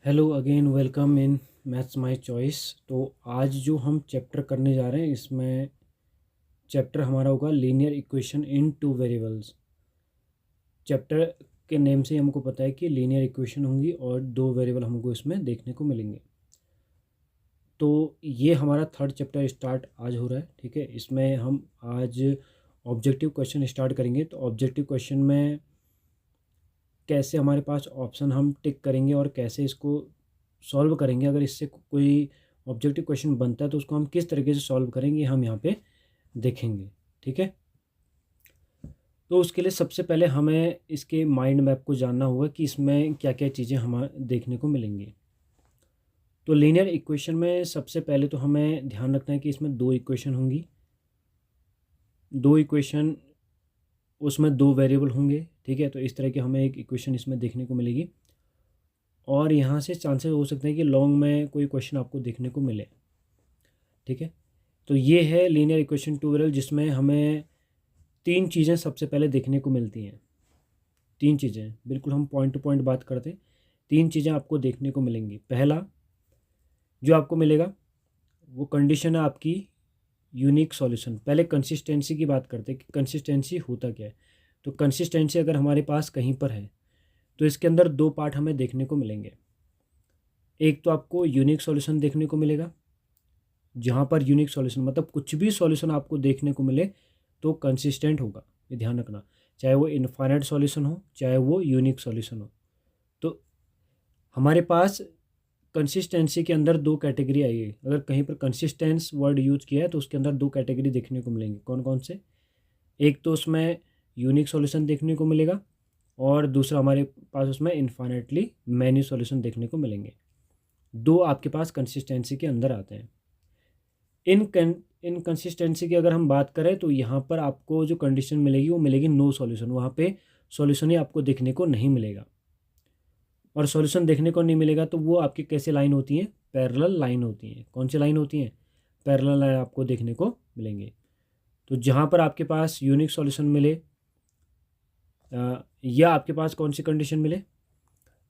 Hello again, welcome in maths my choice. तो आज जो हम चैप्टर करने जा रहे हैं, इसमें चैप्टर हमारा होगा linear equation in two variables. Chapter के नेम से हमको पता है कि लीनियर इक्वेशन होंगी और दो वेरिएबल हमको इसमें देखने को मिलेंगे। तो ये हमारा थर्ड चैप्टर स्टार्ट आज हो रहा है। ठीक है, इसमें हम आज ऑब्जेक्टिव क्वेश्चन स्टार्ट करेंगे। तो ऑब्जेक्टिव क्वेश्चन में कैसे हमारे पास ऑप्शन हम टिक करेंगे और कैसे इसको सॉल्व करेंगे, अगर इससे कोई ऑब्जेक्टिव क्वेश्चन बनता है तो उसको हम किस तरीके से सॉल्व करेंगे, हम यहाँ पे देखेंगे। ठीक है, तो उसके लिए सबसे पहले हमें इसके माइंड मैप को जानना होगा कि इसमें क्या क्या चीज़ें हमें देखने को मिलेंगी। तो लीनियर इक्वेशन में सबसे पहले तो हमें ध्यान रखना है कि इसमें दो इक्वेशन होंगी, दो इक्वेशन, उसमें दो वेरिएबल होंगे। ठीक है, तो इस तरह की हमें एक इक्वेशन इसमें देखने को मिलेगी और यहाँ से चांसेस हो सकते हैं कि लॉन्ग में कोई क्वेश्चन आपको देखने को मिले। ठीक है, तो ये है लीनियर इक्वेशन टू वेरिएबल, जिसमें हमें तीन चीज़ें सबसे पहले देखने को मिलती हैं। तीन चीज़ें, बिल्कुल हम पॉइंट टू पॉइंट बात करते हैं। तीन चीज़ें आपको देखने को मिलेंगी। पहला जो आपको मिलेगा वो कंडीशन है आपकी यूनिक सॉल्यूशन। पहले कंसिस्टेंसी की बात करते हैं कि कंसिस्टेंसी होता क्या है। तो कंसिस्टेंसी अगर हमारे पास कहीं पर है तो इसके अंदर दो पार्ट हमें देखने को मिलेंगे। एक तो आपको यूनिक सॉल्यूशन देखने को मिलेगा, जहाँ पर यूनिक सॉल्यूशन मतलब कुछ भी सॉल्यूशन आपको देखने को मिले तो कंसिस्टेंट होगा, ये ध्यान रखना। चाहे वो इनफाइनाइट सॉल्यूशन हो, चाहे वो यूनिक सॉल्यूशन हो। तो हमारे पास कंसिस्टेंसी के अंदर दो कैटेगरी आई है। अगर कहीं पर कंसिस्टेंस वर्ड यूज किया है तो उसके अंदर दो कैटेगरी देखने को मिलेंगे। कौन कौन से? एक तो उसमें यूनिक सॉल्यूशन देखने को मिलेगा और दूसरा हमारे पास उसमें इनफाइनाइटली मैनी सॉल्यूशन देखने को मिलेंगे। दो आपके पास कंसिस्टेंसी के अंदर आते हैं। इनकंसिस्टेंसी की अगर हम बात करें तो यहाँ पर आपको जो कंडीशन मिलेगी वो मिलेगी नो सॉल्यूशन। वहाँ पे सॉल्यूशन ही आपको देखने को नहीं मिलेगा। और सॉल्यूशन देखने को नहीं मिलेगा तो वो आपकी कैसे लाइन होती हैं? पैरेलल लाइन होती हैं। कौन सी लाइन होती हैं? पैरेलल लाइन आपको देखने को मिलेंगे। तो जहाँ पर आपके पास यूनिक सॉल्यूशन मिले या आपके पास कौन सी कंडीशन मिले,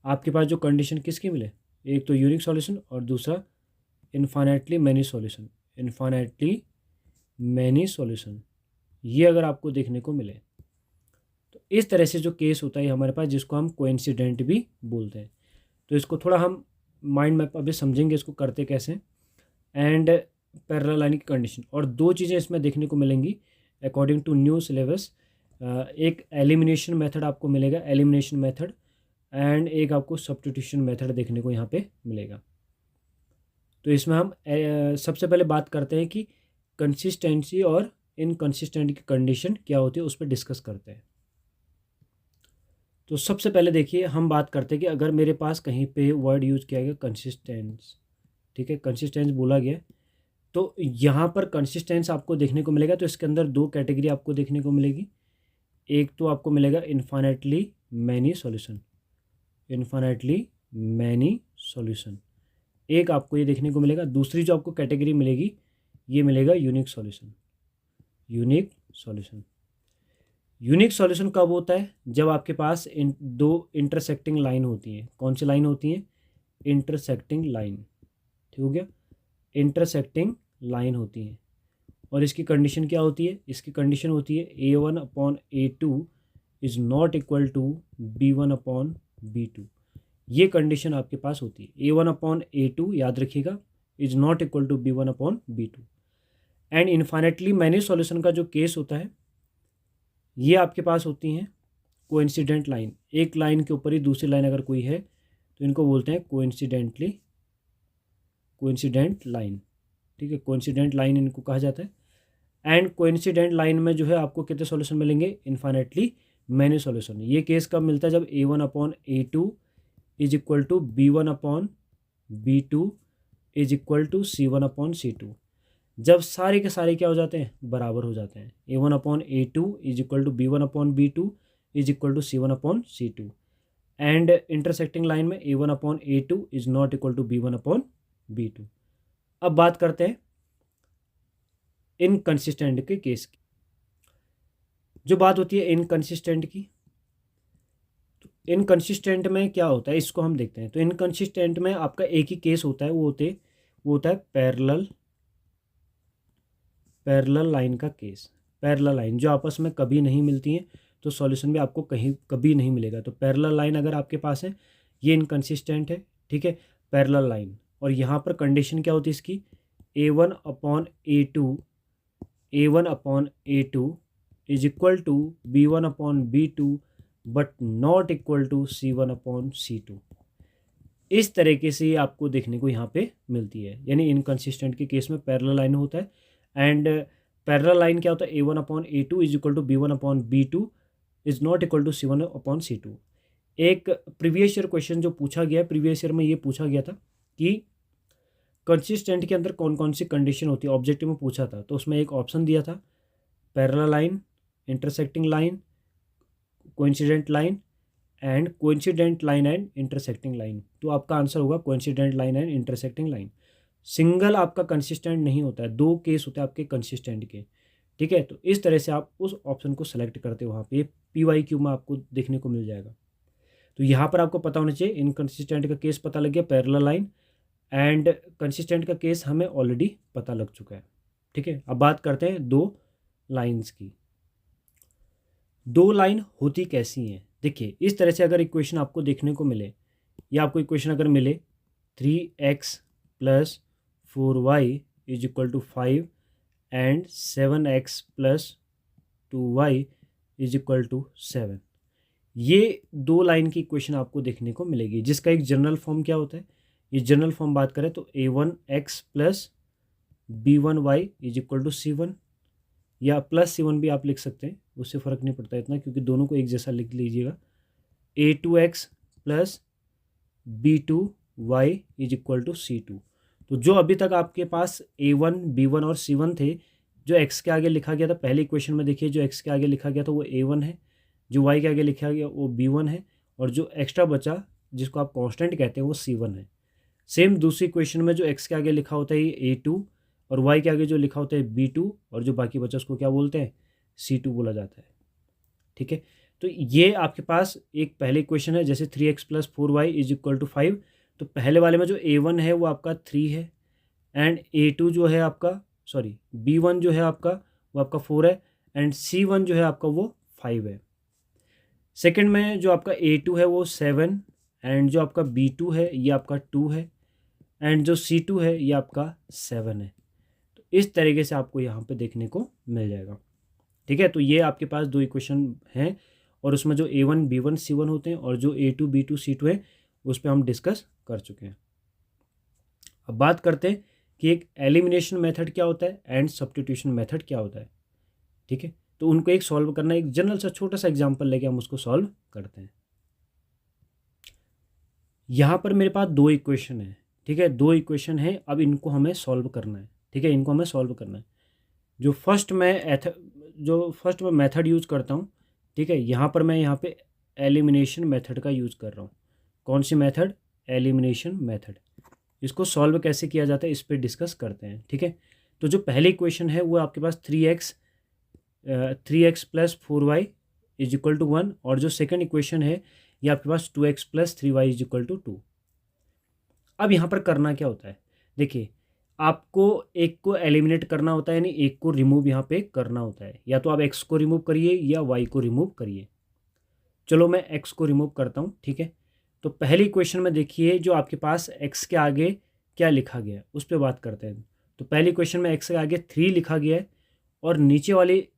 आपके पास जो कंडीशन किसकी मिले, एक तो यूनिक सॉल्यूशन और दूसरा infinitely many solution. Infinitely many solution, ये अगर आपको देखने को मिले तो इस तरह से जो केस होता है हमारे पास, जिसको हम कोइंसिडेंट भी बोलते हैं। तो इसको थोड़ा हम माइंड मैप अभी समझेंगे, इसको करते कैसे। एंड पैरेलल लाइन की कंडीशन, और दो चीज़ें इसमें देखने को मिलेंगी अकॉर्डिंग टू न्यू सिलेबस। एक एलिमिनेशन मेथड आपको मिलेगा, एलिमिनेशन मेथड, एंड एक आपको सब्स्टिट्यूशन मेथड देखने को यहाँ पे मिलेगा। तो इसमें हम सबसे पहले बात करते हैं कि कंसिस्टेंसी और इनकंसिस्टेंट की कंडीशन क्या होती है, उस पर डिस्कस करते हैं। तो सबसे पहले देखिए, हम बात करते हैं कि अगर मेरे पास कहीं पे वर्ड यूज किया गया कंसिस्टेंस, ठीक है, कंसिस्टेंस बोला गया, तो यहाँ पर कंसिस्टेंस आपको देखने को मिलेगा। तो इसके अंदर दो कैटेगरी आपको देखने को मिलेगी। एक तो आपको मिलेगा infinitely many solution, infinitely many solution, एक आपको ये देखने को मिलेगा। दूसरी जो आपको कैटेगरी मिलेगी ये मिलेगा unique solution. Unique solution, unique solution कब होता है? जब आपके पास दो इंटरसेक्टिंग लाइन होती हैं। कौन सी लाइन होती हैं? Intersecting line. ठीक हो गया, इंटरसेक्टिंग लाइन होती है। और इसकी कंडीशन क्या होती है? इसकी कंडीशन होती है A1/A2 is not equal to B1/B2। ये कंडीशन आपके पास होती है। A1/A2 याद रखिएगा, is not equal to B1/B2। And infinitely many solution का जो केस होता है, ये आपके पास होती हैं कोइंसिडेंट लाइन। एक लाइन के ऊपर ही दूसरी लाइन अगर कोई है तो इनको बोलते हैं कोइंसिडेंट लाइन। ठीक है, कोइंसिडेंट लाइन इनको कहा जाता है। एंड कोइंसिडेंट लाइन में जो है आपको कितने सॉल्यूशन मिलेंगे? Infinitely many solution. ये केस कब मिलता है? जब A1/A2 is equal to B1/B2 is equal to C1/C2। जब सारे के सारे क्या हो जाते हैं? बराबर हो जाते हैं। A1/A2 is equal to B1/B2 is equal to C1/C2। And intersecting line में A1/A2 is not equal to B1/B2। अब बात करते हैं इनकंसिस्टेंट के केस की। जो बात होती है इनकंसिस्टेंट की, तो इनकंसिस्टेंट में क्या होता है इसको हम देखते हैं। तो इनकंसिस्टेंट में आपका एक ही केस होता है, वो होता है पैरेलल लाइन का केस। पैरेलल लाइन जो आपस में कभी नहीं मिलती हैं तो सॉल्यूशन भी आपको कहीं कभी नहीं मिलेगा। तो पैरेलल लाइन अगर आपके पास है, ये इनकंसिस्टेंट है, ठीक है, पैरेलल लाइन। और यहाँ पर कंडीशन क्या होती है इसकी, A1/A2 is equal to B1/B2 but not equal to C1/C2। इस तरीके से आपको देखने को यहाँ पे मिलती है, यानी इनकंसिस्टेंट के केस में पैरेलल लाइन होता है। एंड पैरेलल लाइन क्या होता है, A1/A2 is equal to B1/B2 is not equal to C1/C2। एक प्रीवियस ईयर क्वेश्चन जो पूछा गया, प्रीवियस ईयर में ये पूछा गया था कि कंसिस्टेंट के अंदर कौन कौन सी कंडीशन होती है, ऑब्जेक्टिव में पूछा था। तो उसमें एक ऑप्शन दिया था parallel line, intersecting line, coincident line and coincident line and intersecting line. तो आपका आंसर होगा coincident line and intersecting line. Single आपका कंसिस्टेंट नहीं होता है, दो केस होते हैं आपके कंसिस्टेंट के, ठीक है। तो इस तरह से आप उस ऑप्शन को सेलेक्ट करते हो, वहाँ पे PYQ में आपको देखने को मिल जाएगा। तो यहाँ पर आपको पता होना चाहिए, इनकंसिस्टेंट का केस पता लग गया, पैरेलल लाइन, एंड कंसिस्टेंट का केस हमें ऑलरेडी पता लग चुका है, ठीक है। अब बात करते हैं दो लाइंस की। दो लाइन होती कैसी हैं, देखिए इस तरह से अगर इक्वेशन आपको देखने को मिले, या आपको इक्वेशन अगर मिले 3x + 4y is equal to 5 and 7x + 2y is equal to 7, ये दो लाइन की इक्वेशन आपको देखने को मिलेगी, जिसका एक जनरल फॉर्म क्या होता है। ये जनरल फॉर्म बात करें तो A1x + B1y is equal to C1, या +C1 भी आप लिख सकते हैं, उससे फ़र्क नहीं पड़ता इतना, क्योंकि दोनों को एक जैसा लिख लीजिएगा। A2x + B2y is equal to C2। तो जो अभी तक आपके पास A1, B1 और C1 थे, जो x के आगे लिखा गया था पहले इक्वेशन में, देखिए जो x के आगे लिखा गया था वो A1 है, जो y के आगे लिखा गया वो B1 है, और जो एक्स्ट्रा बचा जिसको आप कांस्टेंट कहते हैं वो C1 है। सेम दूसरी इक्वेशन में जो x के आगे लिखा होता है ये A2, और y के आगे जो लिखा होता है B2, और जो बाकी बचा उसको क्या बोलते हैं, C2 बोला जाता है, ठीक है। तो ये आपके पास एक पहले इक्वेशन है, जैसे 3x + 4y is equal to 5। तो पहले वाले में जो A1 है वो आपका 3 है, एंड A2 जो है आपका, सॉरी B1 जो है आपका वो आपका 4 है, एंड C1 जो है आपका वो 5 है। सेकंड में जो आपका A2 है वो 7, एंड जो आपका B2 है ये आपका 2 है, एंड जो C2 है ये आपका 7 है। तो इस तरीके से आपको यहाँ पे देखने को मिल जाएगा, ठीक है। तो ये आपके पास दो इक्वेशन हैं, और उसमें जो A1, B1, C1 होते हैं, और जो A2, B2, C2 है उस पर हम डिस्कस कर चुके हैं। अब बात करते हैं कि एक एलिमिनेशन मेथड क्या होता है एंड सब्स्टिट्यूशन मेथड क्या होता है, ठीक है। तो उनको एक सॉल्व करना, एक जनरल सा छोटा सा एग्जांपल लेके हम उसको सॉल्व करते हैं। यहाँ पर मेरे पास दो इक्वेशन है, ठीक है, दो इक्वेशन है। अब इनको हमें सॉल्व करना है, ठीक है, इनको हमें सॉल्व करना है। जो फर्स्ट मैं मेथड यूज़ करता हूँ, ठीक है, यहाँ पर मैं यहाँ पे एलिमिनेशन मेथड का यूज़ कर रहा हूँ। कौन सी मेथड, एलिमिनेशन मेथड। इसको सॉल्व कैसे किया जाता है इस पर डिस्कस करते हैं, ठीक है। तो जो पहली इक्वेशन है वो आपके पास 3x + 4y is equal to 1, और जो सेकंड इक्वेशन है ये आपके पास 2x + 3y is equal to 2। अब यहाँ पर करना क्या होता है, देखिए आपको एक को एलिमिनेट करना होता है, यानी एक को रिमूव यहाँ पे करना होता है। या तो आप x को रिमूव करिए या y को रिमूव करिए। चलो मैं x को रिमूव करता हूँ, ठीक है। तो पहली इक्वेशन में देखिए जो आपके पास x के आगे क्या लिखा गया है उस पर बात करते हैं। तो पहली इक्वेशन में x के आगे 3 लिखा गया है, और नीचे वाली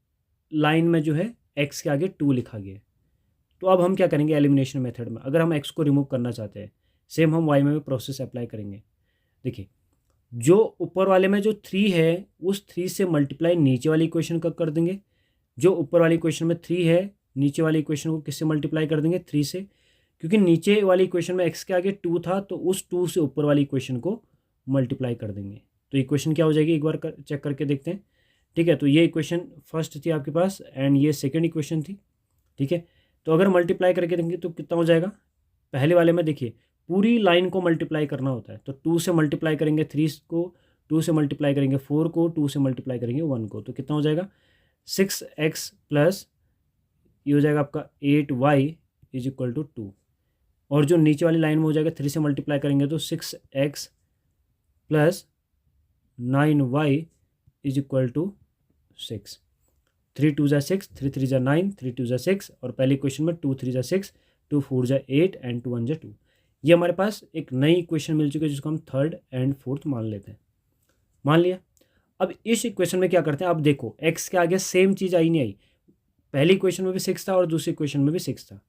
लाइन में जो है x के आगे 2 लिखा गया है। तो अब हम क्या करेंगे एलिमिनेशन मेथड में, अगर हम x को रिमूव करना चाहते हैं, सेम हम y में भी प्रोसेस अप्लाई करेंगे। देखिए जो ऊपर वाले में जो 3 है उस 3 से मल्टीप्लाई नीचे वाली इक्वेशन का कर देंगे। जो ऊपर वाली इक्वेशन में 3 है, नीचे वाली इक्वेशन को किससे मल्टीप्लाई कर देंगे, 3 से, क्योंकि नीचे वाली इक्वेशन में x के आगे 2 था, तो उस 2 से ऊपर वाली इक्वेशन को मल्टीप्लाई कर देंगे। तो इक्वेशन क्या हो जाएगी एक बार चेक करके देखते हैं, ठीक है। तो ये इक्वेशन फर्स्ट थी आपके पास, एंड ये सेकेंड इक्वेशन थी, ठीक है। तो अगर मल्टीप्लाई करके देंगे तो कितना हो जाएगा, पहले वाले में देखिए पूरी लाइन को मल्टीप्लाई करना होता है। तो 2 से मल्टीप्लाई करेंगे 3 को, 2 से मल्टीप्लाई करेंगे 4 को, 2 से मल्टीप्लाई करेंगे 1 को, तो कितना हो जाएगा 6x + ये हो जाएगा आपका 8y इज इक्वल टू 2। और जो नीचे वाली लाइन में हो जाएगा 3 से मल्टीप्लाई करेंगे तो 6x plus 9y is equal to 6। 3 2 ज़ा 6, 3 3 ज़ा 9, 3 2 ज़ा 6 और पहले क्वेश्चन में 2 3 ज़ा 6, 2 4 ज़ा 8 एंड 2 1 ज़ा 2। ये हमारे पास एक नई इक्वेशन मिल चुकी है जिसको हम थर्ड एंड फोर्थ मान लेते हैं। मान लिया। अब इस इक्वेशन में क्या करते हैं, अब देखो x के आगे सेम चीज़ आई नहीं आई। पहली इक्वेशन में भी 6 था और दूसरी इक्वेशन में भी 6 था,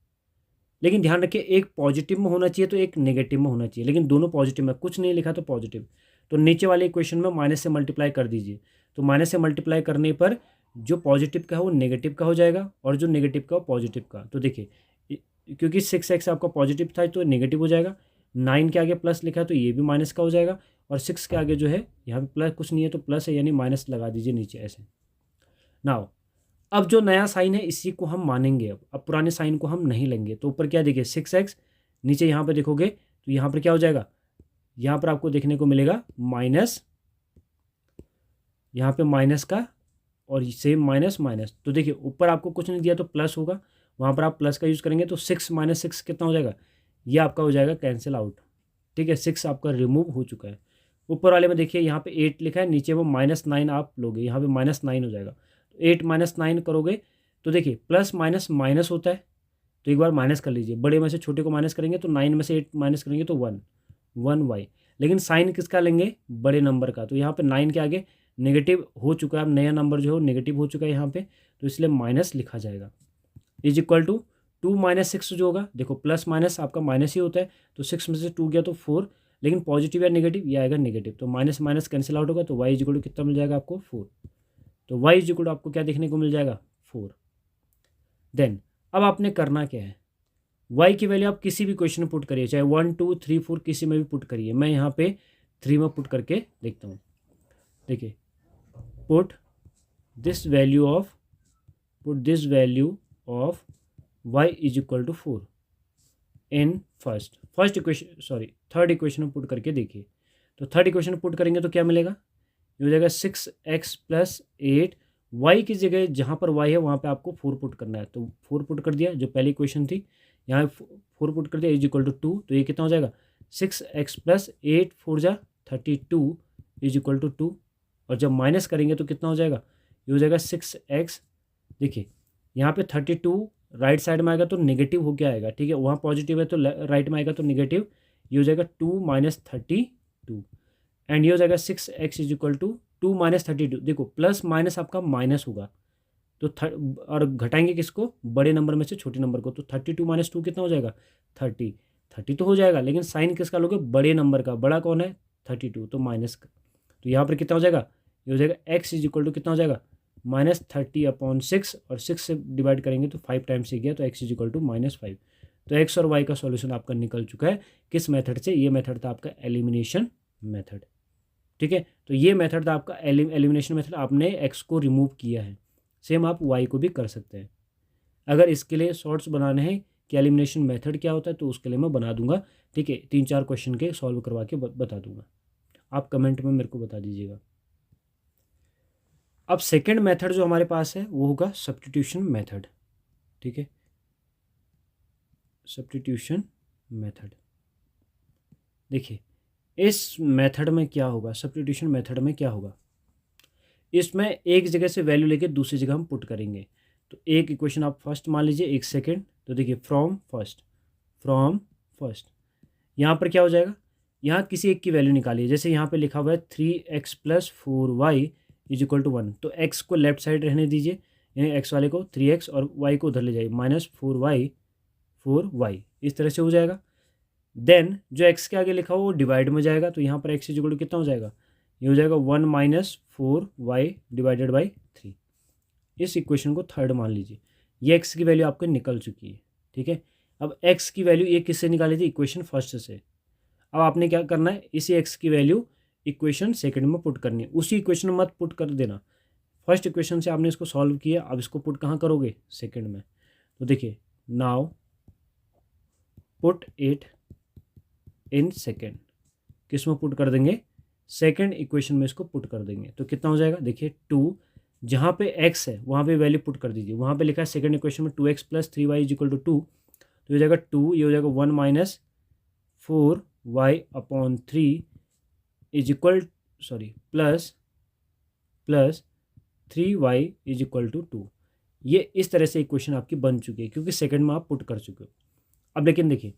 लेकिन ध्यान रखिए एक पॉजिटिव में होना चाहिए तो एक नेगेटिव में होना चाहिए, लेकिन दोनों पॉजिटिव में, कुछ नहीं लिखा तो पॉजिटिव। तो नीचे वाले इक्वेशन में माइनस से मल्टीप्लाई कर दीजिए, तो माइनस से मल्टीप्लाई करने पर जो पॉजिटिव का है वो नेगेटिव का हो जाएगा और जो नेगेटिव का वो पॉजिटिव का। तो देखिए क्योंकि 6x आपका पॉजिटिव था तो नेगेटिव हो जाएगा, 9 के आगे प्लस लिखा है तो ये भी माइनस का हो जाएगा, और 6 के आगे जो है यहाँ पे प्लस कुछ नहीं है तो प्लस है, यानी माइनस लगा दीजिए नीचे ऐसे। नाउ अब जो नया साइन है इसी को हम मानेंगे, अब पुराने साइन को हम नहीं लेंगे। तो ऊपर क्या देखिए 6x, नीचे यहाँ पे देखोगे तो यहाँ पर क्या हो जाएगा, यहाँ पर आपको देखने को मिलेगा माइनस, यहाँ पे माइनस का और सेम माइनस माइनस। तो देखिए ऊपर आपको कुछ नहीं दिया तो प्लस होगा, वहाँ पर आप प्लस का यूज़ करेंगे तो 6 माइनस 6 कितना हो जाएगा, ये आपका हो जाएगा कैंसिल आउट। ठीक है, 6 आपका रिमूव हो चुका है। ऊपर वाले में देखिए यहाँ पे 8 लिखा है, नीचे वो -9 आप लोगे, यहाँ पे -9 हो जाएगा। तो 8 - 9 करोगे तो देखिए प्लस माइनस माइनस होता है, तो एक बार माइनस कर लीजिए, बड़े में से छोटे को माइनस करेंगे तो 9 में से 8 माइनस करेंगे तो 1 y, लेकिन साइन किसका लेंगे, बड़े नंबर का। तो यहाँ पे 9 के आगे नेगेटिव हो चुका है, अब नया नंबर जो है नेगेटिव हो चुका है यहाँ पे, तो इसलिए माइनस लिखा जाएगा। इज इक्वल टू 2 - 6 जो होगा, देखो प्लस माइनस आपका माइनस ही होता है, तो 6 में से 2 गया तो 4, लेकिन पॉजिटिव या नेगेटिव ये आएगा नेगेटिव, तो माइनस माइनस कैंसिल आउट होगा, तो y इज इक्वल टू कितना मिल जाएगा आपको 4। तो y इज इक्वल टू आपको क्या देखने को मिल जाएगा 4। देन अब आपने करना क्या है, y की वैल्यू आप किसी भी क्वेश्चन में पुट करिए, चाहे 1 2 3 4 किसी में भी पुट करिए। मैं यहाँ पे 3 में पुट करके देखता हूँ। देखिए put this value of y is equal to 4 in first equation, sorry third equation में पुट करके देखिए। तो थर्ड इक्वेशन में पुट करेंगे तो क्या मिलेगा, ये हो जाएगा 6x प्लस 8, y की जगह जहाँ पर y है वहाँ पे आपको 4 पुट करना है, तो 4 पुट कर दिया, जो पहली इक्वेशन थी यहाँ 4 पुट कर दिया, इज इक्वल टू 2। तो ये कितना हो जाएगा 6x प्लस 8 4 जा 32 इज इक्वल टू 2, और जब माइनस करेंगे तो कितना हो जाएगा, ये हो जाएगा 6x। देखिए यहाँ पे 32 राइट साइड में आएगा तो नेगेटिव हो गया आएगा, ठीक है, वहाँ पॉजिटिव है तो राइट में आएगा तो नेगेटिव, ये हो जाएगा 2 - 32, एंड ये हो जाएगा 6x इज इक्वल टू 2 - 32। देखो प्लस माइनस आपका माइनस होगा, तो और घटाएंगे किसको, बड़े नंबर में से छोटे नंबर को, तो 32 - 2 कितना हो जाएगा 30 तो हो जाएगा, लेकिन साइन किसका लोगे, बड़े नंबर का, बड़ा कौन है 32, तो माइनस का। तो यहाँ पर कितना हो जाएगा, ये हो जाएगा x इज इक्वल टू कितना हो जाएगा -30/6, और 6 से डिवाइड करेंगे तो 5 टाइम्स ही गया, तो x इज इक्वल टू -5। तो x और y का सॉल्यूशन आपका निकल चुका है। किस मेथड से, ये मेथड था आपका एलिमिनेशन मेथड। ठीक है, तो ये मेथड था आपका एलिमिनेशन मेथड, आपने x को रिमूव किया है। सेम आप y को भी कर सकते हैं। अगर इसके लिए शॉर्ट्स बनाने हैं कि एलिमिनेशन मेथड क्या होता है तो उसके लिए मैं बना दूंगा, ठीक है, 3-4 क्वेश्चन के सॉल्व करवा के बता दूंगा, आप कमेंट में मेरे को बता दीजिएगा। अब सेकंड मेथड जो हमारे पास है वो होगा सब्स्टिट्यूशन मेथड। ठीक है, सब्स्टिट्यूशन मेथड। देखिए इस मेथड में क्या होगा, सब्स्टिट्यूशन मेथड में क्या होगा, इसमें एक जगह से वैल्यू लेके दूसरी जगह हम पुट करेंगे। तो एक इक्वेशन आप फर्स्ट मान लीजिए, एक सेकेंड, तो देखिए फ्रॉम फर्स्ट यहाँ पर क्या हो जाएगा, यहाँ किसी एक की वैल्यू निकालिए। जैसे यहाँ पे लिखा हुआ है 3x plus 4y is equal to 1, तो x को लेफ्ट साइड रहने दीजिए, यानी x वाले को 3x और y को उधर ले जाइए, -4y इस तरह से हो जाएगा। देन जो x के आगे लिखा हुआ वो डिवाइड में जाएगा, तो यहाँ पर x इज इक्वल टू कितना हो जाएगा, ये हो जाएगा 1 - 4y डिवाइडेड बाई 3। इस इक्वेशन को थर्ड मान लीजिए, ये x की वैल्यू आपको निकल चुकी है। ठीक है, अब x की वैल्यू ये किससे निकाली थी, इक्वेशन फर्स्ट से। अब आपने क्या करना है, इसी x की वैल्यू इक्वेशन सेकंड में पुट करनी है। उसी इक्वेशन में मत पुट कर देना, फर्स्ट इक्वेशन से आपने इसको सॉल्व किया, अब इसको पुट कहाँ करोगे, सेकंड में। तो देखिए now put it in second, किस में पुट कर देंगे, सेकंड इक्वेशन में इसको पुट कर देंगे। तो कितना हो जाएगा, देखिए 2, जहाँ पे x है वहाँ पे वैल्यू पुट कर दीजिए, वहाँ पे लिखा है सेकंड इक्वेशन में 2x plus 3y is equal to 2, तो ये हो जाएगा 2, ये हो जाएगा 1 minus 4y/3 is equal plus 3y is equal to 2। ये इस तरह से इक्वेशन आपकी बन चुकी है क्योंकि सेकंड में आप पुट कर चुके हो। अब लेकिन देखिए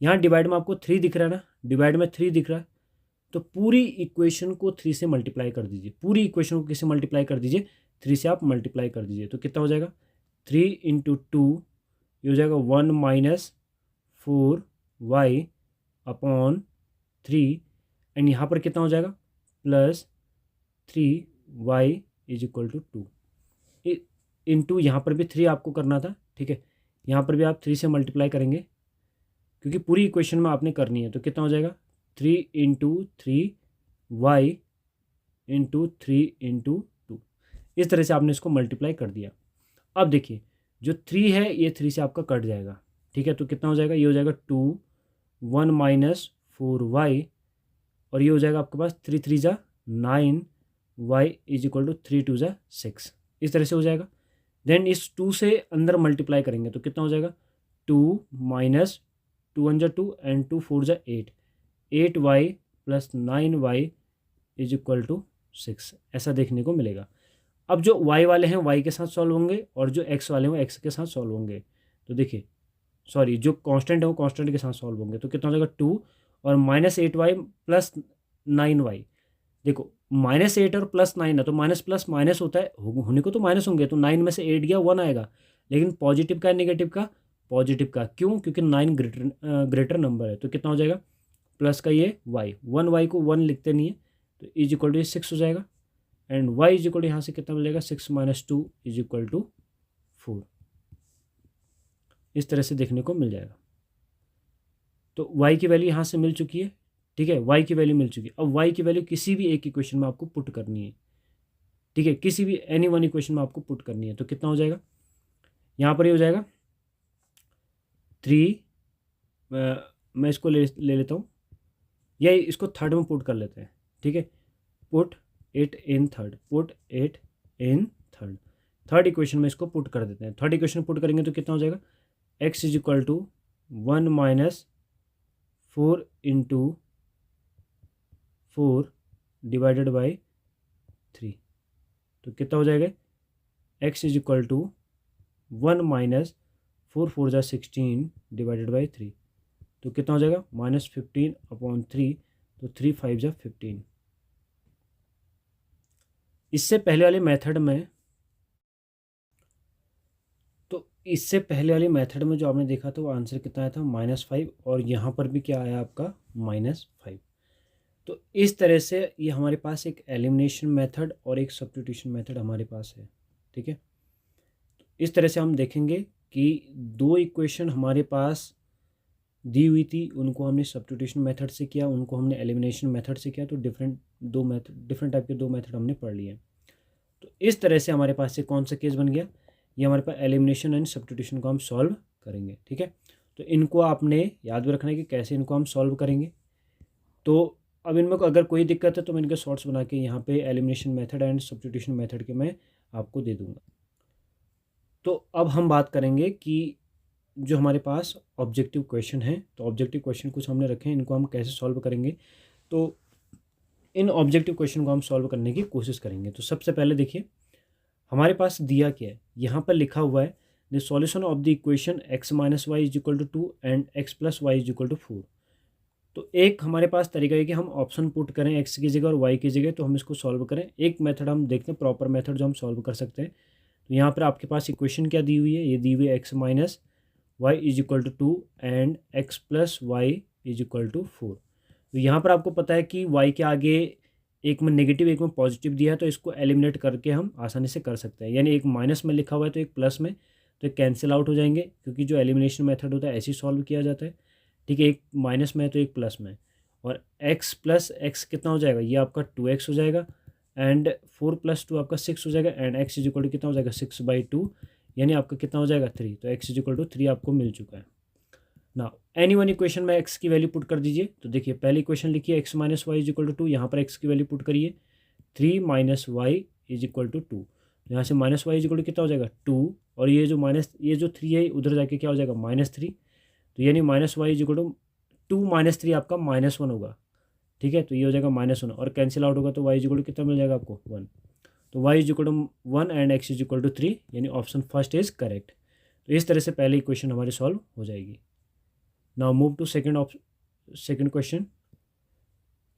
यहाँ डिवाइड में आपको 3 दिख रहा है ना, डिवाइड में 3 दिख रहा है, तो पूरी इक्वेशन को 3 से मल्टीप्लाई कर दीजिए। पूरी इक्वेशन को किससे मल्टीप्लाई कर दीजिए? 3 से आप मल्टीप्लाई कर दीजिए। तो कितना हो जाएगा? 3 इंटू 2, ये हो जाएगा 1 माइनस 4y/3, एंड यहाँ पर कितना हो जाएगा? Plus 3y is equal to 2 into यहाँ पर भी 3 आपको करना था, ठीक है। यहाँ पर भी आप 3 से मल्टीप्लाई करेंगे क्योंकि पूरी इक्वेशन में आपने करनी है। तो कितना हो जाएगा? 3 इंटू 3y इंटू 3 इंटू 2, इस तरह से आपने इसको मल्टीप्लाई कर दिया। अब देखिए जो 3 है ये 3 से आपका कट जाएगा, ठीक है। तो कितना हो जाएगा? ये हो जाएगा 2, 1 माइनस 4y, और ये हो जाएगा आपके पास 3 3 जा 9, y इज इक्वल टू 3 2 जा 6, इस तरह से हो जाएगा। देन इस 2 से अंदर मल्टीप्लाई करेंगे तो कितना हो जाएगा? 2 माइनस 2 1 जा 2 एंड 2 4 जा 8, 8y plus 9y is equal to 6, ऐसा देखने को मिलेगा। अब जो y वाले हैं y के साथ सॉल्व होंगे और जो x वाले हैं वो x के साथ सॉल्व होंगे। तो देखिए सॉरी, जो कांस्टेंट है वो कांस्टेंट के साथ सॉल्व होंगे। तो कितना हो जाएगा? 2 और माइनस 8y प्लस 9y। देखो -8 और +9 है तो माइनस प्लस माइनस होता है, होने को तो माइनस होंगे, तो 9 में से 8 गया 1 आएगा, लेकिन पॉजिटिव का है नेगेटिव का? पॉजिटिव का। क्यों? क्योंकि 9 ग्रेटर नंबर है। तो कितना हो जाएगा? प्लस का ये y, 1y को 1 लिखते नहीं है, तो इज इक्वल टू 6 हो जाएगा, and y is equal to यहाँ से कितना मिलेगा? 6 माइनस 2 इज इक्वल टू 4, इस तरह से देखने को मिल जाएगा। तो y की वैल्यू यहाँ से मिल चुकी है, ठीक है, y की वैल्यू मिल चुकी है। अब y की वैल्यू किसी भी एक इक्वेशन में आपको पुट करनी है, ठीक है, किसी भी एनी वन इक्वेशन में आपको पुट करनी है। तो कितना हो जाएगा? यहाँ पर ये हो जाएगा 3, मैं इसको ले लेता हूँ, या इसको थर्ड में पुट कर लेते हैं, ठीक है। Put it in third, put it in third, third equation में इसको पुट कर देते हैं। थर्ड इक्वेशन पुट करेंगे तो कितना हो जाएगा? x is equal to 1 minus 4 into 4 divided by 3, तो कितना हो जाएगा? x is equal to 1 minus 4 4 जा 16 डिवाइडेड बाई 3, तो कितना हो जाएगा? -15/3, तो 3 5 जा 15। इससे पहले वाले मेथड में, तो इससे पहले वाली मेथड में जो आपने देखा था वो आंसर कितना आया था? -5, और यहाँ पर भी क्या आया आपका? -5। तो इस तरह से ये हमारे पास एक एलिमिनेशन मेथड और एक सब्स्टिट्यूशन मेथड हमारे पास है, ठीक है। तो इस तरह से हम देखेंगे कि दो इक्वेशन हमारे पास दी हुई थी, उनको हमने सब्स्टिट्यूशन मेथड से किया, उनको हमने एलिमिनेशन मेथड से किया, तो डिफरेंट टाइप के दो मेथड हमने पढ़ लिए। तो इस तरह से हमारे पास से कौन सा केस बन गया? ये हमारे पास एलिमिनेशन एंड सब्स्टिट्यूशन को हम सॉल्व करेंगे, ठीक है। तो इनको आपने याद भी रखना है कि कैसे इनको हम सॉल्व करेंगे। तो अब इनमें अगर कोई दिक्कत है तो मैं इनके शॉर्ट्स बना के यहाँ पे elimination method and substitution method के मैं आपको दे दूँगा। तो अब हम बात करेंगे कि जो हमारे पास ऑब्जेक्टिव क्वेश्चन है, तो ऑब्जेक्टिव क्वेश्चन कुछ हमने रखे हैं, इनको हम कैसे सॉल्व करेंगे। तो इन ऑब्जेक्टिव क्वेश्चन को हम सॉल्व करने की कोशिश करेंगे। तो सबसे पहले देखिए हमारे पास दिया क्या है, यहाँ पर लिखा हुआ है the solution of the equation x minus y is equal to 2 and x plus y is equal to 4। तो एक हमारे पास तरीका है कि हम ऑप्शन पुट करें x की जगह और y की जगह, तो हम इसको सॉल्व करें। एक मेथड हम देखते हैं, प्रॉपर मेथड जो हम सॉल्व कर सकते हैं। तो यहाँ पर आपके पास इक्वेशन क्या दी हुई है? ये दी हुई है x minus y is equal to 2 and x plus y is equal to 4। तो यहाँ पर आपको पता है कि y के आगे एक में नेगेटिव एक में पॉजिटिव दिया है, तो इसको एलिमिनेट करके हम आसानी से कर सकते हैं। यानी एक माइनस में लिखा हुआ है तो एक प्लस में, तो एक कैंसिल आउट हो जाएंगे, क्योंकि जो एलिमिनेशन मेथड होता है ऐसे ही सॉल्व किया जाता है, ठीक है। एक माइनस में है तो एक प्लस में, और x प्लस एक्स कितना हो जाएगा? ये आपका 2x हो जाएगा, एंड 4 + 2 आपका 6 हो जाएगा, and x is equal to कितना हो जाएगा? 6/2, यानी आपका कितना हो जाएगा? 3। तो x इज इक्वल टू 3 आपको मिल चुका है ना। एनी वन इक्वेशन में x की वैल्यू पुट कर दीजिए। तो देखिए पहली इक्वेशन लिखिए x minus y is equal to 2, यहाँ पर x की वैल्यू पुट करिए 3 minus y is equal to 2। यहाँ से minus y is equal to कितना हो जाएगा? 2, और ये जो 3 है उधर जाके क्या हो जाएगा? -3, तो यानी minus y is equal to 2 minus 3 आपका -1 होगा, ठीक है। तो ये हो जाएगा -1 और कैंसिल आउट होगा तो वाई इज इक्वल टू कितना मिल जाएगा आपको 1। तो y is equal to 1 and x is equal to 3, यानी ऑप्शन फर्स्ट इज करेक्ट। तो इस तरह से पहली इक्वेशन हमारी सॉल्व हो जाएगी। Now move to second question.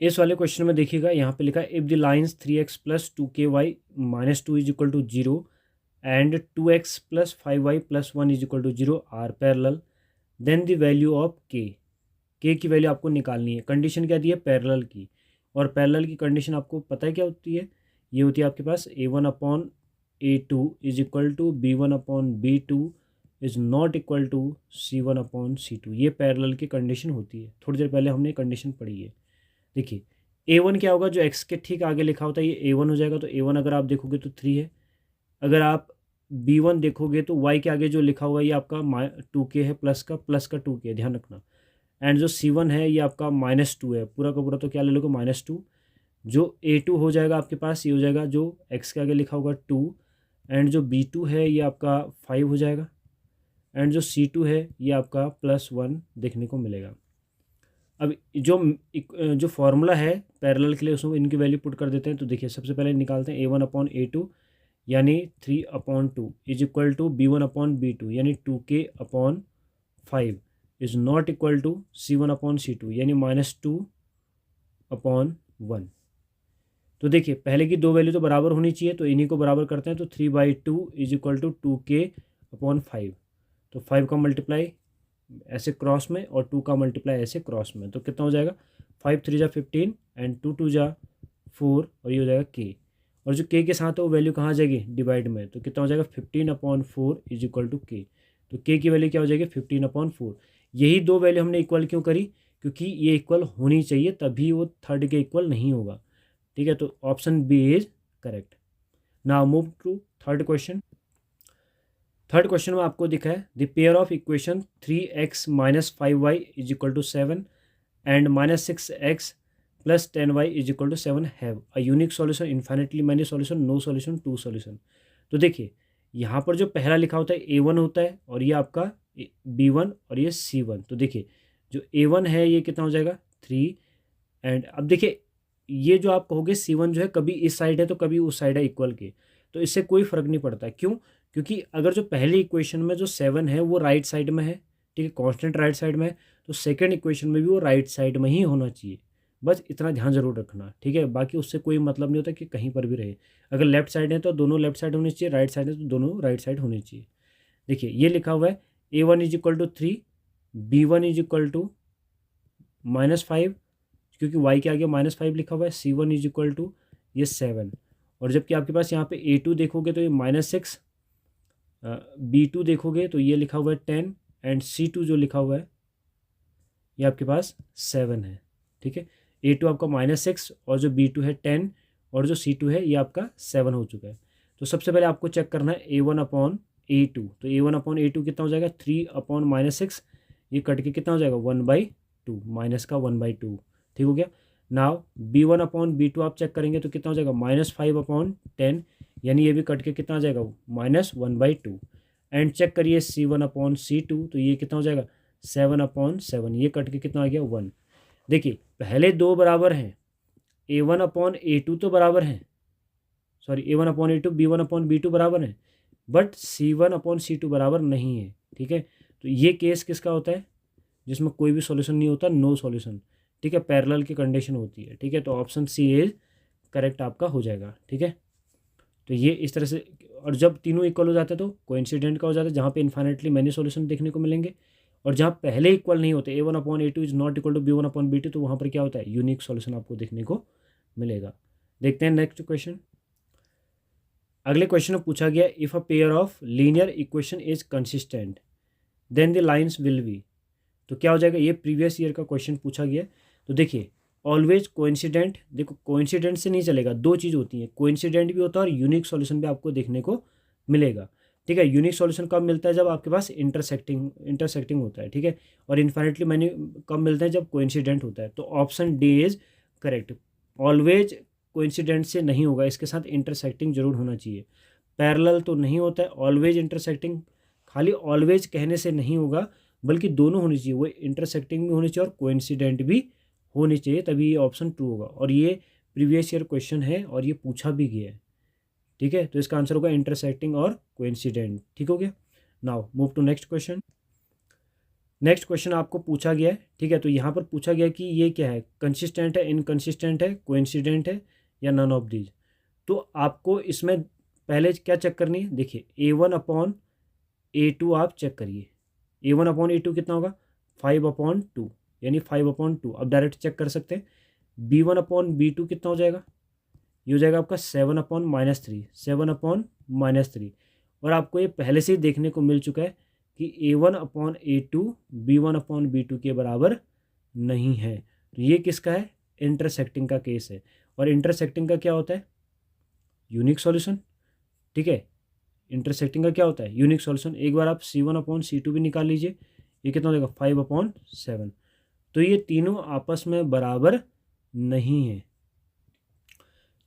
इस वाले क्वेश्चन में देखिएगा यहाँ पे लिखा है if the lines 3x plus 2ky minus 2 is equal to 0 and 2x plus 5y plus 1 is equal to 0 are parallel then the value of k की value आपको निकालनी है। कंडीशन क्या दी है? पैरेलल की। और पैरेलल की कंडीशन आपको पता है क्या होती है? ये होती है आपके पास a1/a2 is equal to b1/b2 is not equal to c1/c2। ये पैरेलल की कंडीशन होती है। थोड़ी देर पहले हमने कंडीशन पढ़ी है। देखिए a1 क्या होगा? जो x के ठीक आगे लिखा होता है ये a1 हो जाएगा। तो a1 अगर आप देखोगे तो 3 है। अगर आप b1 देखोगे तो y के आगे जो लिखा हुआ है ये आपका 2k है, प्लस का 2k है, ध्यान रखना। एंड जो c1 है ये आपका -2 है, पूरा का पूरा तो क्या ले लोगे -2। जो a2 हो जाएगा आपके पास ये हो जाएगा जो x के आगे लिखा होगा 2, एंड जो b2 है ये आपका 5 हो जाएगा, एंड जो c2 है ये आपका +1 देखने को मिलेगा। अब जो फॉर्मूला है पैरेलल के लिए उसमें इनकी वैल्यू पुट कर देते हैं। तो देखिए सबसे पहले निकालते हैं a1/a2 यानी 3/2 इज इक्वल टू b1/b2 यानी 2k/5 is not equal to c1/c2 यानी -2/1। तो देखिए पहले की दो वैल्यू तो बराबर होनी चाहिए, तो इन्हीं को बराबर करते हैं। तो 3/2 इज इक्वल टू 2k/5। तो 5 का मल्टीप्लाई ऐसे क्रॉस में और 2 का मल्टीप्लाई ऐसे क्रॉस में, तो कितना हो जाएगा? 5 3 जा 15 एंड 2 2 जा 4 और ये हो जाएगा k। और जो k के साथ है वो वैल्यू कहाँ आ जाएगी? डिवाइड में। तो कितना हो जाएगा? 15/4 इज इक्वल टू k। तो k की वैल्यू क्या हो जाएगी? 15/4। यही दो वैल्यू हमने इक्वल क्यों करी? क्योंकि ये इक्वल होनी चाहिए, तभी वो थर्ड के इक्वल नहीं होगा, ठीक है। तो option B is correct. Now move to third question. Third question में आपको दिखा है the pair of equation 3x minus 5y is equal to 7 and -6x plus 10y is equal to 7 have a unique solution, infinitely many solution, no solution, two solution. तो देखिए यहाँ पर जो पहला लिखा होता है a1 होता है और ये आपका b1 और ये c1। तो देखिए जो a1 है ये कितना हो जाएगा? 3। एंड अब देखिए ये जो आप कहोगे c1 जो है कभी इस साइड है तो कभी उस साइड है इक्वल के, तो इससे कोई फ़र्क नहीं पड़ता। क्यों? क्योंकि अगर जो पहली इक्वेशन में जो 7 है वो राइट साइड में है, ठीक है, कांस्टेंट राइट साइड में है, तो सेकंड इक्वेशन में भी वो राइट साइड में ही होना चाहिए। बस इतना ध्यान जरूर रखना, ठीक है। बाकी उससे कोई मतलब नहीं होता कि कहीं पर भी रहे। अगर लेफ्ट साइड है तो दोनों लेफ्ट साइड होनी चाहिए, राइट साइड है तो दोनों राइट साइड होनी चाहिए। देखिए ये लिखा हुआ है a1 is equal to 3, b1 is equal to -5 क्योंकि y के आगे -5 लिखा हुआ है, c1 इज इक्वल टू ये 7। और जबकि आपके पास यहाँ पे a2 देखोगे तो ये -6, b2 देखोगे तो ये लिखा हुआ है 10 एंड c2 जो लिखा हुआ है ये आपके पास 7 है, ठीक है। a2 आपका -6 और जो b2 है 10 और जो c2 है ये आपका 7 हो चुका है। तो सबसे पहले आपको चेक करना है a1/a2। तो a1/a2 कितना हो जाएगा? 3/-6, ये कट के कितना हो जाएगा? 1/2, माइनस का 1/2, ठीक हो गया। नाउ b1/b2 आप चेक करेंगे तो कितना हो जाएगा? -5/10, यानी ये भी कट के कितना आ जाएगा? -1/2। एंड चेक करिए c1/c2 तो ये कितना हो जाएगा? 7/7, ये कट के कितना आ गया? 1। देखिए पहले दो बराबर हैं, a1/a2 तो बराबर हैं, सॉरी a1/a2 b1/b2 बराबर हैं, बट c1/c2 बराबर नहीं है, ठीक है। तो ये केस किसका होता है? जिसमें कोई भी सॉल्यूशन नहीं होता, नो सॉल्यूशन, ठीक है, पैरेलल की कंडीशन होती है, ठीक है। तो ऑप्शन सी इज करेक्ट आपका हो जाएगा, ठीक है। तो ये इस तरह से, और जब तीनों इक्वल हो जाते हैं तो कोइंसिडेंट का हो जाता है, जहाँ पे इन्फाइनेटली मैनी सॉल्यूशन देखने को मिलेंगे। और जहाँ पहले इक्वल नहीं होते a1/a2 is not equal to b1/b2 तो वहाँ पर क्या होता है? यूनिक सॉल्यूशन आपको देखने को मिलेगा। देखते हैं नेक्स्ट क्वेश्चन। अगले क्वेश्चन में पूछा गया if a pair of linear equation is consistent then the lines will be. तो क्या हो जाएगा? ये प्रीवियस ईयर का क्वेश्चन पूछा गया। तो देखिए ऑलवेज कोइंसिडेंट, देखो कोइंसिडेंट से नहीं चलेगा, दो चीज़ होती है, कोइंसिडेंट भी होता है और यूनिक सॉल्यूशन भी आपको देखने को मिलेगा, ठीक है। यूनिक सॉल्यूशन कब मिलता है? जब आपके पास इंटरसेक्टिंग होता है, ठीक है। और इन्फाइनेटली मैनी कब मिलता है? जब कोइंसिडेंट होता है। तो option D is correct. Always coincident से नहीं होगा, इसके साथ इंटरसेक्टिंग जरूर होना चाहिए। पैरेलल तो नहीं होता है, ऑलवेज इंटरसेक्टिंग, खाली ऑलवेज कहने से नहीं होगा, बल्कि दोनों होनी चाहिए, वो इंटरसेक्टिंग भी होनी चाहिए और कोइंसिडेंट भी होनी चाहिए, तभी ये ऑप्शन ट्रू होगा। और ये प्रीवियस ईयर क्वेश्चन है और ये पूछा भी गया है, ठीक है। तो इसका आंसर होगा इंटरसेक्टिंग और कोइंसिडेंट, ठीक हो गया। Now move to next question. Next question आपको पूछा गया है, ठीक है। तो यहाँ पर पूछा गया कि ये क्या है, कंसिस्टेंट है, इनकंसिस्टेंट है, कोइंसिडेंट है या नन ऑफ दीज। तो आपको इसमें पहले क्या चेक करनी है, देखिए A1/A2 आप चेक करिए। A1/A2 कितना होगा 5/2, यानी 5/2। अब डायरेक्ट चेक कर सकते हैं। B1/B2 कितना हो जाएगा, ये हो जाएगा आपका 7/-3, 7/-3। और आपको ये पहले से ही देखने को मिल चुका है कि A1/A2 B1/B2 के बराबर नहीं है। तो ये किसका है, इंटरसेक्टिंग का केस है। और इंटरसेक्टिंग का क्या होता है, यूनिक सॉल्यूशन, ठीक है। इंटरसेक्टिंग का क्या होता है, यूनिक सॉल्यूशन। एक बार आप C1/C2 भी निकाल लीजिए, ये कितना हो जाएगा 5/7। तो ये तीनों आपस में बराबर नहीं है,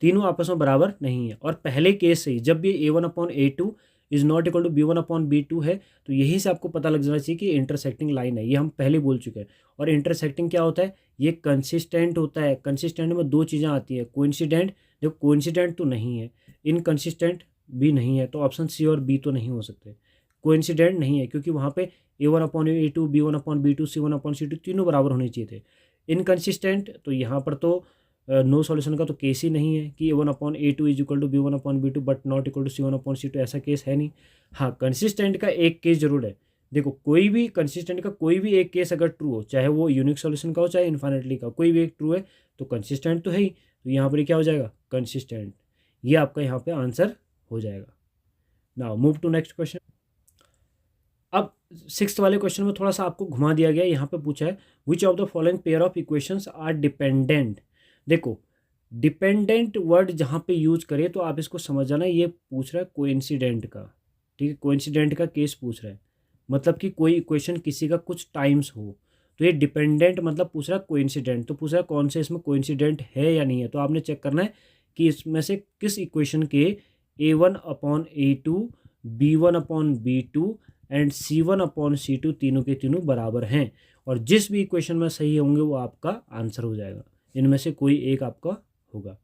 तीनों आपस में बराबर नहीं है। और पहले केस से ही जब ये A1/A2 is not equal to B1/B2 है, तो यहीं से आपको पता लग जाना चाहिए कि इंटरसेक्टिंग लाइन है। ये हम पहले बोल चुके हैं। और इंटरसेक्टिंग क्या होता है, ये कंसिस्टेंट होता है। कंसिस्टेंट में दो चीज़ें आती हैं, कोइंसिडेंट, देखो कोइंसिडेंट तो नहीं है, इनकंसिस्टेंट भी नहीं है, तो ऑप्शन सी और बी तो नहीं हो सकते। कोइंसिडेंट नहीं है क्योंकि वहाँ पे A1/A2 B1/B2 C1/C2 तीनों बराबर होने चाहिए थे। इनकंसिस्टेंट, तो यहाँ पर तो नो सॉल्यूशन का तो केस ही नहीं है कि A1/A2 is equal to B1/B2 but not equal to C1/C2, ऐसा केस है नहीं। हाँ, कंसिस्टेंट का एक केस जरूर है। देखो कोई भी कंसिस्टेंट का कोई भी एक केस अगर ट्रू हो, चाहे वो यूनिक सॉल्यूशन का हो चाहे इन्फाइनेटली का, कोई भी एक ट्रू है तो कंसिस्टेंट तो है ही। तो यहाँ पर क्या हो जाएगा, कंसिस्टेंट। ये आपका यहाँ पे आंसर हो जाएगा। Now move to next question. अब सिक्स्थ वाले क्वेश्चन में थोड़ा सा आपको घुमा दिया गया। यहाँ पे पूछा है which of the following pair of equations are dependent. देखो डिपेंडेंट वर्ड जहाँ पे यूज करे तो आप इसको समझ जाना, ये पूछ रहा है कोइंसिडेंट का, ठीक है। कोइंसिडेंट का केस पूछ रहा है, मतलब कि कोई इक्वेशन किसी का कुछ टाइम्स हो, तो ये डिपेंडेंट मतलब पूछ रहा है कोइंसिडेंट। तो पूछ रहा है कौन से इसमें कोइंसिडेंट है या नहीं है। तो आपने चेक करना है कि इसमें से किस इक्वेशन के A1/A2 B1/B2 एंड C1/C2 तीनों के तीनों बराबर हैं। और जिस भी इक्वेशन में सही होंगे वो आपका आंसर हो जाएगा, इनमें से कोई एक आपका होगा।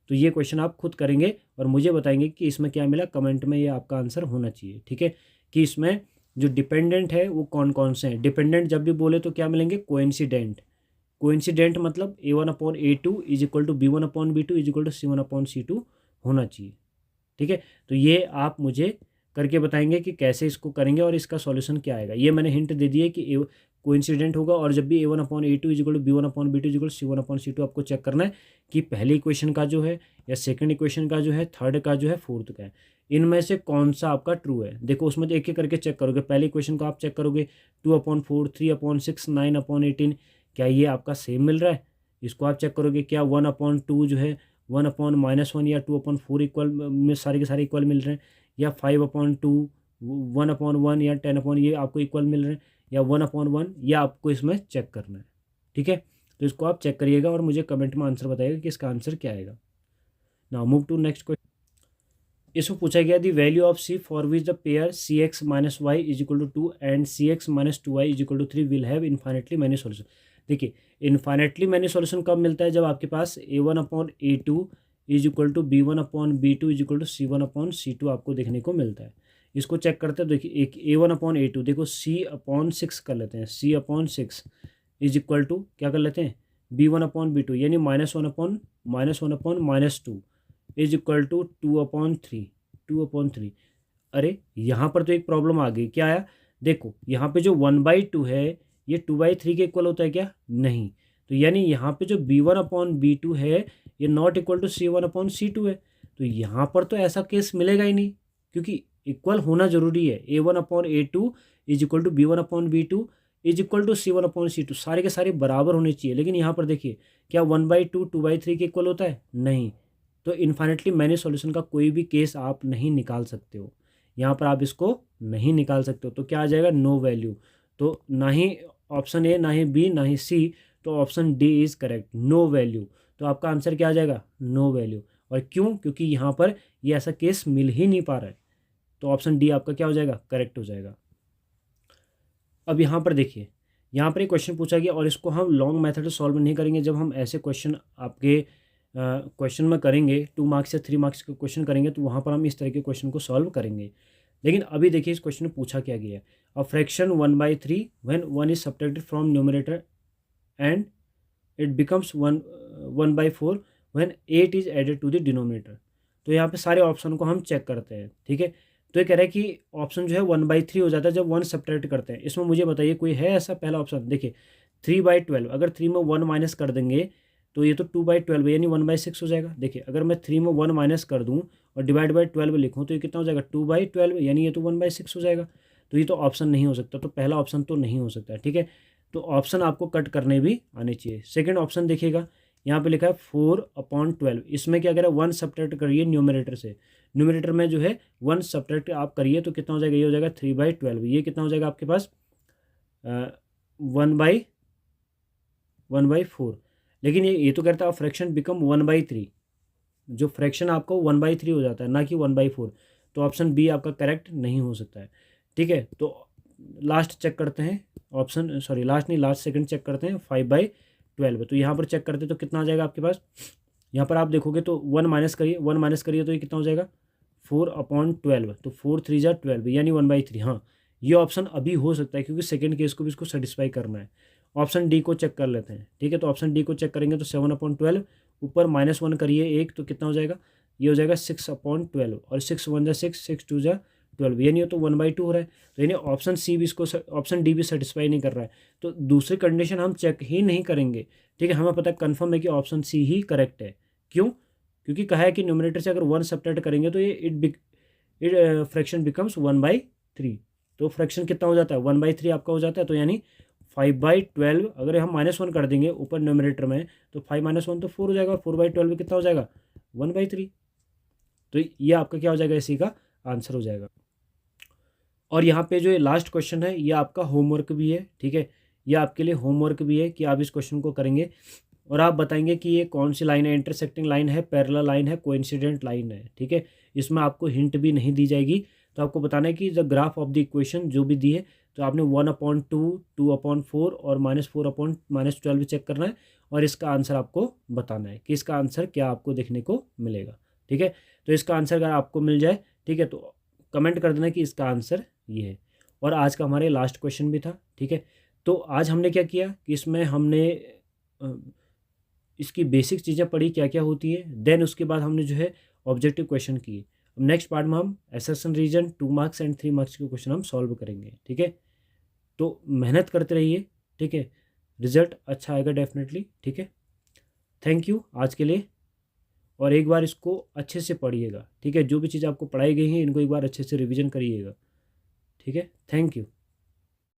तो ये क्वेश्चन आप खुद करेंगे और मुझे बताएंगे कि इसमें क्या मिला, कमेंट में ये आपका आंसर होना चाहिए, ठीक है। कि इसमें जो डिपेंडेंट है वो कौन कौन से हैं। डिपेंडेंट जब भी बोले तो क्या मिलेंगे, कोइंसिडेंट। कोइंसिडेंट मतलब A1/A2 is equal to B1/B2 is equal to C1/C2 होना चाहिए, ठीक है। तो ये आप मुझे करके बताएंगे कि कैसे इसको करेंगे और इसका सॉल्यूशन क्या आएगा। ये मैंने हिंट दे दिए कि कोइंसिडेंट होगा। और जब भी A1/A2 is equal to B1/B2 is equal to C1/C2 आपको चेक करना है कि पहले इक्वेशन का जो है या सेकंड इक्वेशन का जो है, थर्ड का जो है, फोर्थ का है, इनमें से कौन सा आपका ट्रू है। देखो उसमें तो एक एक करके चेक करोगे। पहले इक्वेशन को आप चेक करोगे 2/4 3/6 9/18, क्या ये आपका सेम मिल रहा है। इसको आप चेक करोगे क्या 1/2 जो है 1/-1 या 2/4 इक्वल में सारे के सारे इक्वल मिल रहे हैं, या 5/2 1/1 या 10 ये आपको इक्वल मिल रहे हैं, या 1/1, या आपको इसमें चेक करना है, ठीक है। तो इसको आप चेक करिएगा और मुझे कमेंट में आंसर बताइएगा कि इसका आंसर क्या आएगा। Now move to next question. इसको पूछा गया the value of C for which the pair CX-Y is equal to 2 and CX-2Y is equal to 3 will have infinitely many solution. देखिए इन्फाइनेटली मैनी सॉल्यूशन कब मिलता है, जब आपके पास A1/A2 is equal to B1/B2 is equal to C1/C2 आपको देखने को मिलता है। इसको चेक करते हैं। देखिए एक A1/A2 देखो C/6 कर लेते हैं, C/6 इज इक्वल टू क्या कर लेते हैं B1/B2 यानी -1/-2 इज इक्वल टू 2/3। अरे यहाँ पर तो एक प्रॉब्लम आ गई, क्या आया, देखो यहाँ पे जो 1/2 है ये 2/3 के इक्वल होता है क्या, नहीं। तो यानी यहाँ पे जो B1/B2 है ये नॉट इक्वल टू C1/C2 है। तो यहाँ पर तो ऐसा केस मिलेगा ही नहीं, क्योंकि इक्वल होना जरूरी है। A1/A2 is equal to B1/B2 is equal to C1/C2, सारे के सारे बराबर होने चाहिए। लेकिन यहाँ पर देखिए क्या 1/2 2/3 के इक्वल होता है, नहीं। तो इन्फाइनेटली मैनी सॉल्यूशन का कोई भी केस आप नहीं निकाल सकते हो, यहाँ पर आप इसको नहीं निकाल सकते हो। तो क्या आ जाएगा, नो वैल्यू। तो ना ही ऑप्शन ए, ना ही बी, ना ही सी, तो option D is correct, no value. तो आपका आंसर क्या आ जाएगा, नो वैल्यू। और क्यों, क्योंकि यहाँ पर ये ऐसा केस मिल ही नहीं पा रहा है। तो ऑप्शन डी आपका क्या हो जाएगा, करेक्ट हो जाएगा। अब यहाँ पर देखिए, यहाँ पर एक क्वेश्चन पूछा गया और इसको हम लॉन्ग मेथड से सॉल्व नहीं करेंगे। जब हम ऐसे क्वेश्चन आपके क्वेश्चन में करेंगे 2 मार्क्स या 3 मार्क्स के क्वेश्चन करेंगे तो वहाँ पर हम इस तरह के क्वेश्चन को सॉल्व करेंगे। लेकिन अभी देखिए इस क्वेश्चन में पूछा क्या गया है, a fraction 1/3 when 1 is subtracted from numerator and it becomes 1/4 when 8 is added to the denominator. तो यहाँ पे सारे ऑप्शन को हम चेक करते हैं, ठीक है। तो ये कह रहा है कि ऑप्शन जो है 1/3 हो जाता है जब 1 सब्ट्रैक्ट करते हैं। इसमें मुझे बताइए कोई है ऐसा पहला ऑप्शन? देखिए 3/12, अगर 3 में 1 माइनस कर देंगे तो ये तो 2/12 यानी 1/6 हो जाएगा। देखिए अगर मैं 3 में 1 माइनस कर दूँ और डिवाइड बाई 12 लिखूँ तो ये कितना हो जाएगा? 2/12 यानी ये तो 1/6 हो जाएगा। तो ये तो ऑप्शन नहीं हो सकता, तो पहला ऑप्शन तो नहीं हो सकता, ठीक है। तो ऑप्शन आपको कट करने भी आने चाहिए। सेकंड ऑप्शन देखिएगा, यहाँ पे लिखा है 4/12। इसमें क्या करें? 1 सब्ट्रैक्ट करिए न्यूमरेटर से। न्यूमरेटर में जो है 1 सब्ट्रैक्ट आप करिए तो कितना हो जाएगा? ये हो जाएगा 3/12। ये कितना हो जाएगा आपके पास? 1/4। लेकिन ये तो कहता है फ्रैक्शन बिकम 1/3। जो फ्रैक्शन आपको 1/3 हो जाता है, ना कि 1/4। तो ऑप्शन बी आपका करेक्ट नहीं हो सकता है, ठीक है। तो लास्ट चेक करते हैं ऑप्शन, सॉरी लास्ट नहीं, लास्ट सेकंड चेक करते हैं 5/12। तो यहाँ पर चेक करते हैं तो कितना आ जाएगा आपके पास? यहाँ पर आप देखोगे तो 1 माइनस करिए, 1 माइनस करिए तो ये कितना हो जाएगा? 4/12। तो 4 3 जा 12 यानी 1/3। हाँ, ये ऑप्शन अभी हो सकता है क्योंकि सेकंड केस को भी इसको सेटिस्फाई करना है। ऑप्शन डी को चेक कर लेते हैं, ठीक है। तो ऑप्शन डी को चेक करेंगे तो 7/12 ऊपर -1 करिए एक तो कितना हो जाएगा? ये हो जाएगा 6/12 और 6 1 जा 6, 6 2 जा 12 यानी ये तो 1/2 हो रहा है। तो यानी ऑप्शन सी भी इसको, ऑप्शन डी भी सेटिस्फाई नहीं कर रहा है। तो दूसरी कंडीशन हम चेक ही नहीं करेंगे, ठीक है। हमें पता है कन्फर्म है कि ऑप्शन सी ही करेक्ट है। क्यों? क्योंकि कहा है कि न्यूमरेटर से अगर 1 सब्ट्रैक्ट करेंगे तो ये इट फ्रैक्शन बिकम्स 1/3। तो फ्रैक्शन कितना हो जाता है? 1/3 आपका हो जाता है। तो यानी 5/12 अगर हम -1 कर देंगे ऊपर न्यूमरेटर में तो 5 - 1 तो 4 हो जाएगा और 4/12 कितना हो जाएगा? 1/3। तो ये आपका क्या हो जाएगा? इसी का आंसर हो जाएगा। और यहाँ पे जो ये लास्ट क्वेश्चन है ये आपका होमवर्क भी है, ठीक है। ये आपके लिए होमवर्क भी है कि आप इस क्वेश्चन को करेंगे और आप बताएंगे कि ये कौन सी लाइन है, इंटरसेक्टिंग लाइन है, पैरेलल लाइन है, कोइंसिडेंट लाइन है, ठीक है। इसमें आपको हिंट भी नहीं दी जाएगी। तो आपको बताना है कि the graph of the equation जो भी दी है तो आपने 1/2, 2/4 और -4/-12 चेक करना है और इसका आंसर आपको बताना है कि इसका आंसर क्या आपको देखने को मिलेगा, ठीक है। तो इसका आंसर अगर आपको मिल जाए, ठीक है, तो कमेंट कर देना कि इसका आंसर ये है। और आज का हमारे लास्ट क्वेश्चन भी था, ठीक है। तो आज हमने क्या किया कि इसमें हमने इसकी बेसिक चीज़ें पढ़ी क्या क्या होती है, देन उसके बाद हमने जो है ऑब्जेक्टिव क्वेश्चन किए। अब नेक्स्ट पार्ट में हम assertion reason 2 marks and 3 marks के क्वेश्चन हम सॉल्व करेंगे, ठीक है। तो मेहनत करते रहिए, ठीक है, रिजल्ट अच्छा आएगा डेफिनेटली, ठीक है। थैंक यू आज के लिए। और एक बार इसको अच्छे से पढ़िएगा, ठीक है। जो भी चीज़ आपको पढ़ाई गई है इनको एक बार अच्छे से रिवीजन करिएगा, ठीक है। Thank you.